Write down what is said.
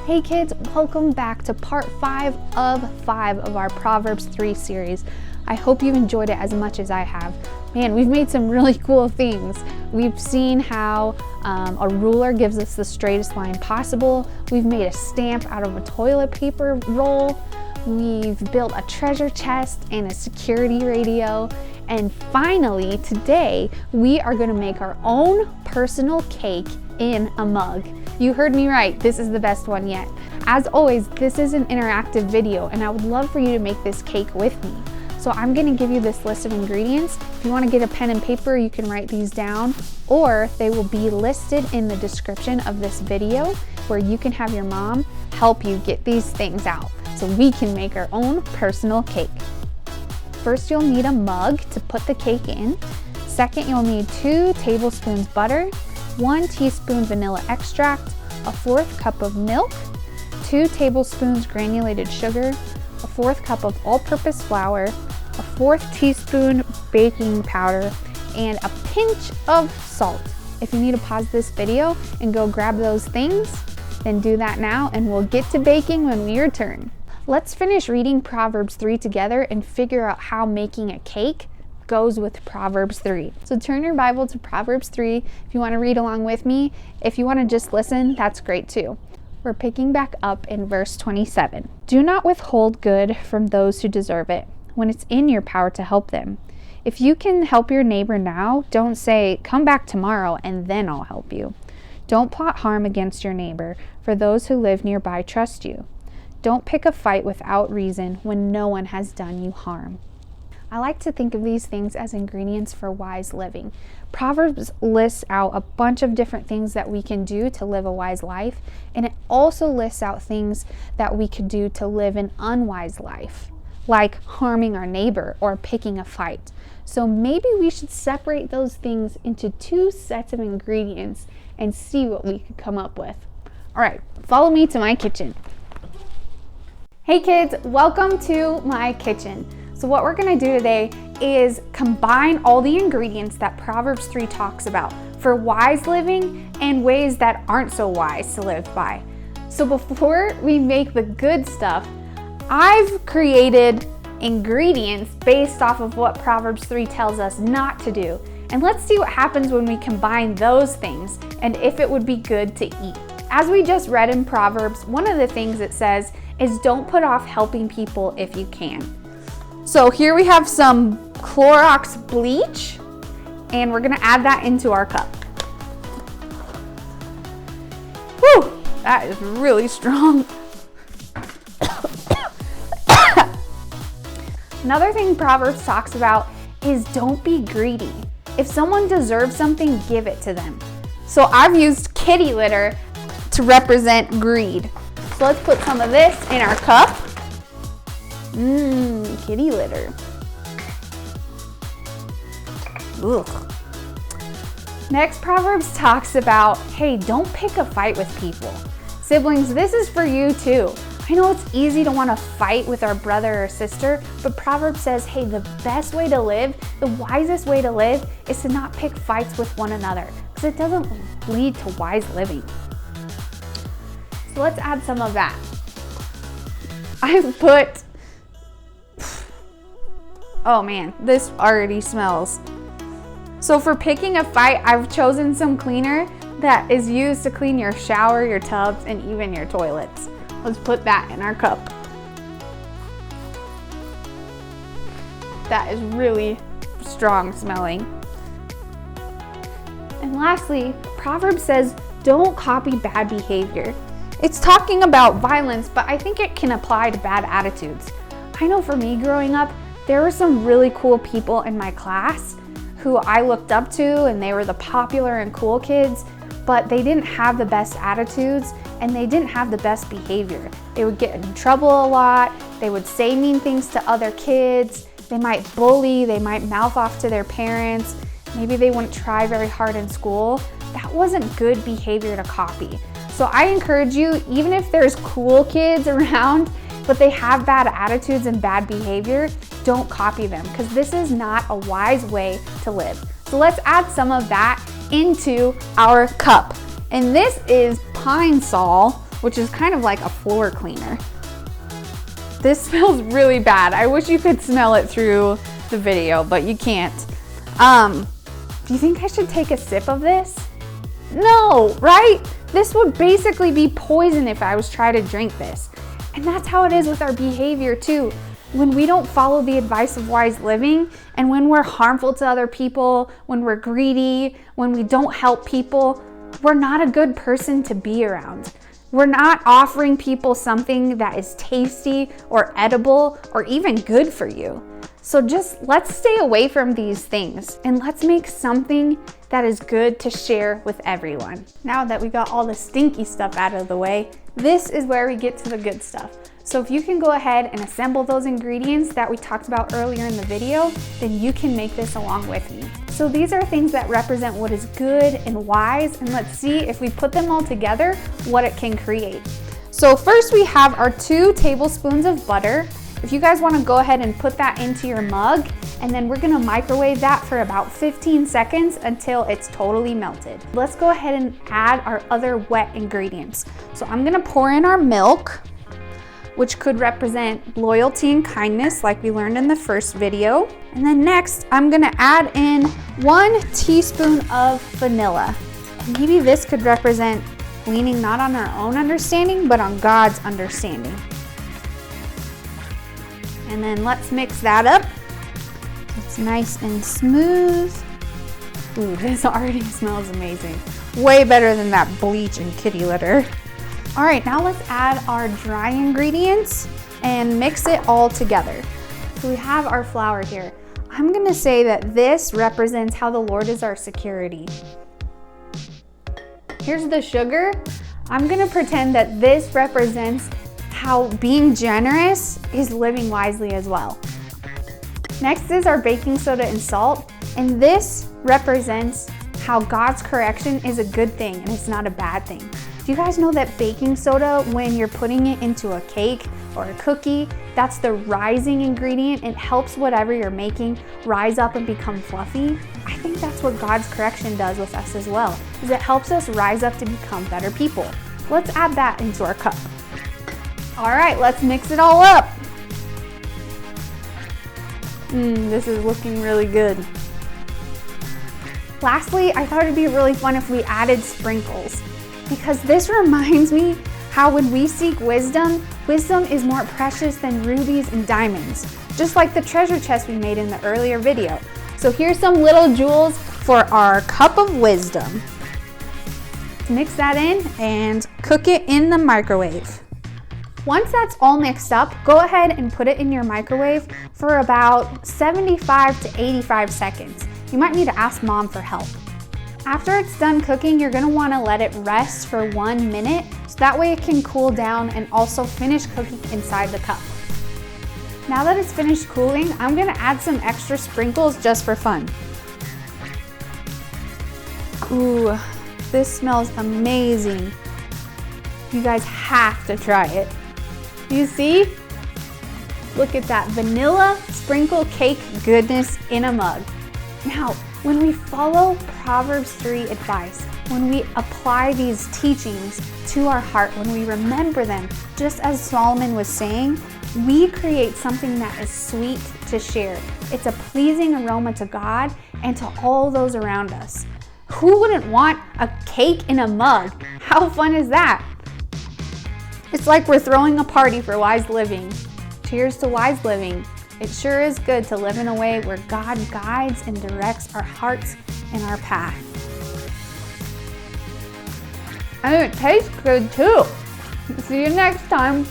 Hey kids, welcome back to part 5 of our Proverbs 3 series. I hope you enjoyed it as much as I have. Man, we've made some really cool things. We've seen how a ruler gives us the straightest line possible. We've made a stamp out of a toilet paper roll. We've built a treasure chest and a security radio. And finally, today, we are going to make our own personal cake in a mug. You heard me right, this is the best one yet. As always, this is an interactive video and I would love for you to make this cake with me. So I'm gonna give you this list of ingredients. If you wanna get a pen and paper, you can write these down, or they will be listed in the description of this video where you can have your mom help you get these things out so we can make our own personal cake. First, you'll need a mug to put the cake in. Second, you'll need 2 tablespoons butter, 1 teaspoon vanilla extract, a 1/4 cup of milk, 2 tablespoons granulated sugar, a 1/4 cup of all-purpose flour, a 1/4 teaspoon baking powder, and a pinch of salt. If you need to pause this video and go grab those things, then do that now and we'll get to baking when we return. Let's finish reading Proverbs 3 together and figure out how making a cake goes with Proverbs 3. So turn your Bible to Proverbs 3 if you want to read along with me. If you want to just listen, that's great too. We're picking back up in verse 27. Do not withhold good from those who deserve it when it's in your power to help them. If you can help your neighbor now, don't say, come back tomorrow and then I'll help you. Don't plot harm against your neighbor, for those who live nearby trust you. Don't pick a fight without reason when no one has done you harm. I like to think of these things as ingredients for wise living. Proverbs lists out a bunch of different things that we can do to live a wise life, and it also lists out things that we could do to live an unwise life, like harming our neighbor or picking a fight. So maybe we should separate those things into 2 sets of ingredients and see what we could come up with. All right, follow me to my kitchen. Hey kids, welcome to my kitchen. So what we're gonna do today is combine all the ingredients that Proverbs 3 talks about for wise living and ways that aren't so wise to live by. So before we make the good stuff, I've created ingredients based off of what Proverbs 3 tells us not to do. And let's see what happens when we combine those things and if it would be good to eat. As we just read in Proverbs, one of the things it says is don't put off helping people if you can. So here we have some Clorox bleach, and we're gonna add that into our cup. Whew, that is really strong. Another thing Proverbs talks about is don't be greedy. If someone deserves something, give it to them. So I've used kitty litter to represent greed. So let's put some of this in our cup. Kitty litter. Ugh. Next, Proverbs talks about, hey, don't pick a fight with people. Siblings, this is for you too. I know it's easy to want to fight with our brother or sister, but Proverbs says, hey, the best way to live, the wisest way to live is to not pick fights with one another, because it doesn't lead to wise living. So let's add some of that. I've put, oh man, this already smells. So for picking a fight, I've chosen some cleaner that is used to clean your shower, your tubs, and even your toilets. Let's put that in our cup. That is really strong smelling. And lastly, Proverbs says, don't copy bad behavior. It's talking about violence, but I think it can apply to bad attitudes. I know for me growing up, there were some really cool people in my class who I looked up to, and they were the popular and cool kids, but they didn't have the best attitudes and they didn't have the best behavior. They would get in trouble a lot, they would say mean things to other kids, they might bully, they might mouth off to their parents, maybe they wouldn't try very hard in school. That wasn't good behavior to copy. So I encourage you, even if there's cool kids around, but they have bad attitudes and bad behavior, don't copy them, because this is not a wise way to live. So let's add some of that into our cup. And this is Pine Sol which is kind of like a floor cleaner. This smells really bad. I wish you could smell it through the video, but you can't. Do you think I should take a sip of this? No, right? This would basically be poison if I was trying to drink this. And that's how it is with our behavior too. When we don't follow the advice of wise living, and when we're harmful to other people, when we're greedy, when we don't help people, we're not a good person to be around. We're not offering people something that is tasty or edible or even good for you. So just let's stay away from these things and let's make something that is good to share with everyone. Now that we got all the stinky stuff out of the way, this is where we get to the good stuff. So if you can go ahead and assemble those ingredients that we talked about earlier in the video, then you can make this along with me. So these are things that represent what is good and wise, and let's see if we put them all together, what it can create. So first we have our 2 tablespoons of butter. If you guys want to go ahead and put that into your mug, and then we're going to microwave that for about 15 seconds until it's totally melted. Let's go ahead and add our other wet ingredients. So I'm going to pour in our milk, which could represent loyalty and kindness like we learned in the first video. And then next, I'm gonna add in 1 teaspoon of vanilla. Maybe this could represent leaning not on our own understanding, but on God's understanding. And then let's mix that up. It's nice and smooth. Ooh, this already smells amazing. Way better than that bleach and kitty litter. All right, now let's add our dry ingredients and mix it all together. So we have our flour here. I'm gonna say that this represents how the Lord is our security. Here's the sugar. I'm gonna pretend that this represents how being generous is living wisely as well. Next is our baking soda and salt, and this represents how God's correction is a good thing and it's not a bad thing. Do you guys know that baking soda, when you're putting it into a cake or a cookie, that's the rising ingredient? It helps whatever you're making rise up and become fluffy. I think that's what God's correction does with us as well, is it helps us rise up to become better people. Let's add that into our cup. All right, let's mix it all up. This is looking really good. Lastly, I thought it'd be really fun if we added sprinkles, because this reminds me how when we seek wisdom, wisdom is more precious than rubies and diamonds, just like the treasure chest we made in the earlier video. So here's some little jewels for our cup of wisdom. Mix that in and cook it in the microwave. Once that's all mixed up, go ahead and put it in your microwave for about 75 to 85 seconds. You might need to ask Mom for help. After it's done cooking, you're gonna wanna let it rest for 1 minute, so that way it can cool down and also finish cooking inside the cup. Now that it's finished cooling, I'm gonna add some extra sprinkles just for fun. Ooh, this smells amazing. You guys have to try it. You see? Look at that vanilla sprinkle cake goodness in a mug. Now, when we follow Proverbs 3 advice, when we apply these teachings to our heart, when we remember them, just as Solomon was saying, we create something that is sweet to share. It's a pleasing aroma to God and to all those around us. Who wouldn't want a cake in a mug? How fun is that? It's like we're throwing a party for wise living. Cheers to wise living. It sure is good to live in a way where God guides and directs our hearts and our path. And it tastes good too. See you next time.